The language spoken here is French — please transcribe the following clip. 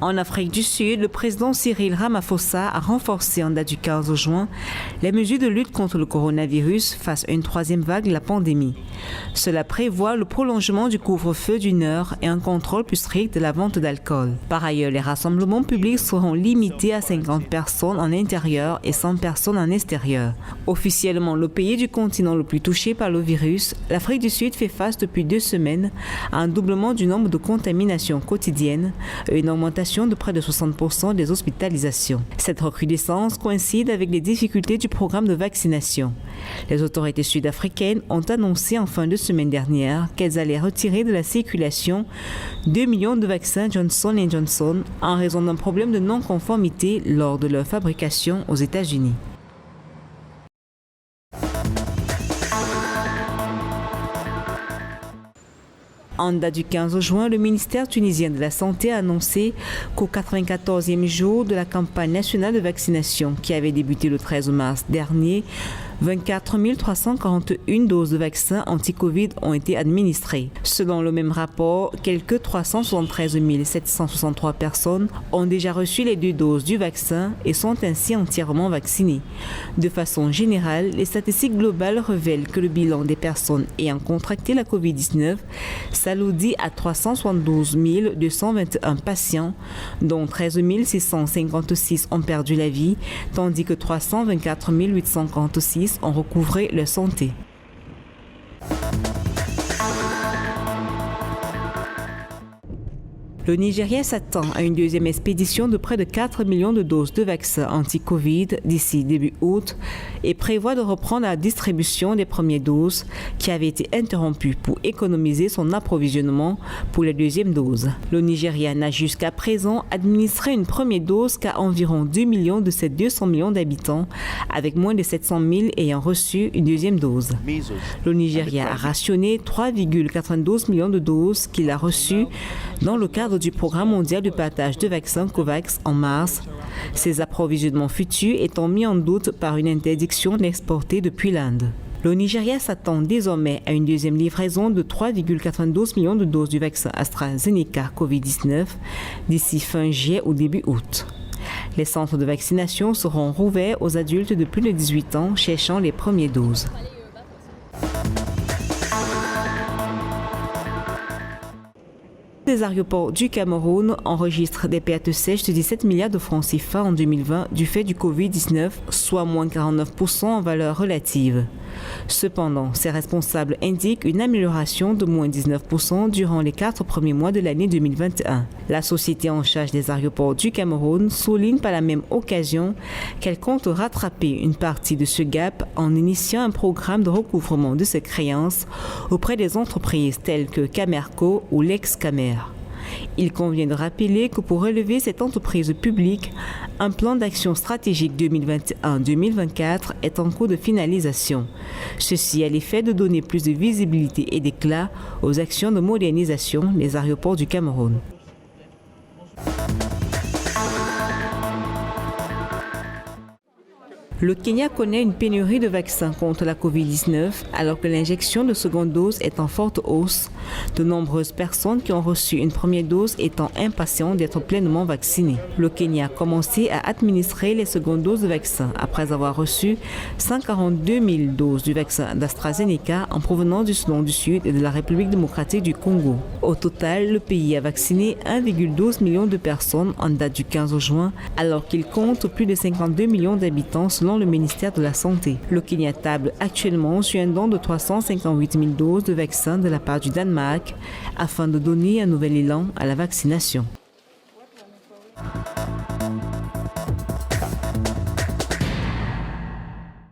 En Afrique du Sud, le président Cyril Ramaphosa a renforcé en date du 15 juin les mesures de lutte contre le coronavirus face à une troisième vague de la pandémie. Cela prévoit le prolongement du couvre-feu d'une heure et un contrôle plus strict de la vente d'alcool. Par ailleurs, les rassemblements publics seront limités à 50 personnes en intérieur et 100 personnes en extérieur. Officiellement, le pays du continent le plus touché par le virus, l'Afrique du Sud fait face depuis 2 semaines à un doublement du nombre de contaminations quotidiennes et une augmentation de près de 60% des hospitalisations. Cette recrudescence coïncide avec les difficultés du programme de vaccination. Les autorités sud-africaines ont annoncé en fin de semaine dernière qu'elles allaient retirer de la circulation 2 millions de vaccins Johnson & Johnson en raison d'un problème de non-conformité lors de leur fabrication aux États-Unis. En date du 15 juin, le ministère tunisien de la Santé a annoncé qu'au 94e jour de la campagne nationale de vaccination qui avait débuté le 13 mars dernier, 24 341 doses de vaccins anti-Covid ont été administrées. Selon le même rapport, quelques 373 763 personnes ont déjà reçu les 2 doses du vaccin et sont ainsi entièrement vaccinées. De façon générale, les statistiques globales révèlent que le bilan des personnes ayant contracté la COVID-19 s'alourdit à 372 221 patients, dont 13 656 ont perdu la vie, tandis que 324 846 ont recouvré leur santé. Le Nigeria s'attend à une deuxième expédition de près de 4 millions de doses de vaccins anti-Covid d'ici début août et prévoit de reprendre la distribution des premières doses qui avaient été interrompues pour économiser son approvisionnement pour les deuxièmes doses. Le Nigeria n'a jusqu'à présent administré une première dose qu'à environ 2 millions de ses 200 millions d'habitants, avec moins de 700 000 ayant reçu une deuxième dose. Le Nigeria a rationné 3,92 millions de doses qu'il a reçues dans le cadre du programme mondial de partage de vaccins COVAX en mars, ces approvisionnements futurs étant mis en doute par une interdiction d'exporter depuis l'Inde. Le Nigeria s'attend désormais à une deuxième livraison de 3,92 millions de doses du vaccin AstraZeneca COVID-19 d'ici fin juillet ou début août. Les centres de vaccination seront rouverts aux adultes de plus de 18 ans cherchant les premières doses. Les aéroports du Cameroun enregistrent des pertes sèches de 17 milliards de francs CFA en 2020 du fait du Covid-19, soit moins 49% en valeur relative. Cependant, ces responsables indiquent une amélioration de moins 19% durant les 4 premiers mois de l'année 2021. La société en charge des aéroports du Cameroun souligne par la même occasion qu'elle compte rattraper une partie de ce gap en initiant un programme de recouvrement de ses créances auprès des entreprises telles que Camerco ou l'ex-Camer. Il convient de rappeler que pour relever cette entreprise publique, un plan d'action stratégique 2021-2024 est en cours de finalisation. Ceci a l'effet de donner plus de visibilité et d'éclat aux actions de modernisation des aéroports du Cameroun. Le Kenya connaît une pénurie de vaccins contre la COVID-19 alors que l'injection de seconde dose est en forte hausse, de nombreuses personnes qui ont reçu une première dose étant impatientes d'être pleinement vaccinées. Le Kenya a commencé à administrer les secondes doses de vaccins après avoir reçu 142 000 doses du vaccin d'AstraZeneca en provenance du Soudan du Sud et de la République démocratique du Congo. Au total, le pays a vacciné 1,12 million de personnes en date du 15 juin alors qu'il compte plus de 52 millions d'habitants selon le ministère de la Santé. Le Kenya table actuellement sur un don de 358 000 doses de vaccins de la part du Danemark afin de donner un nouvel élan à la vaccination.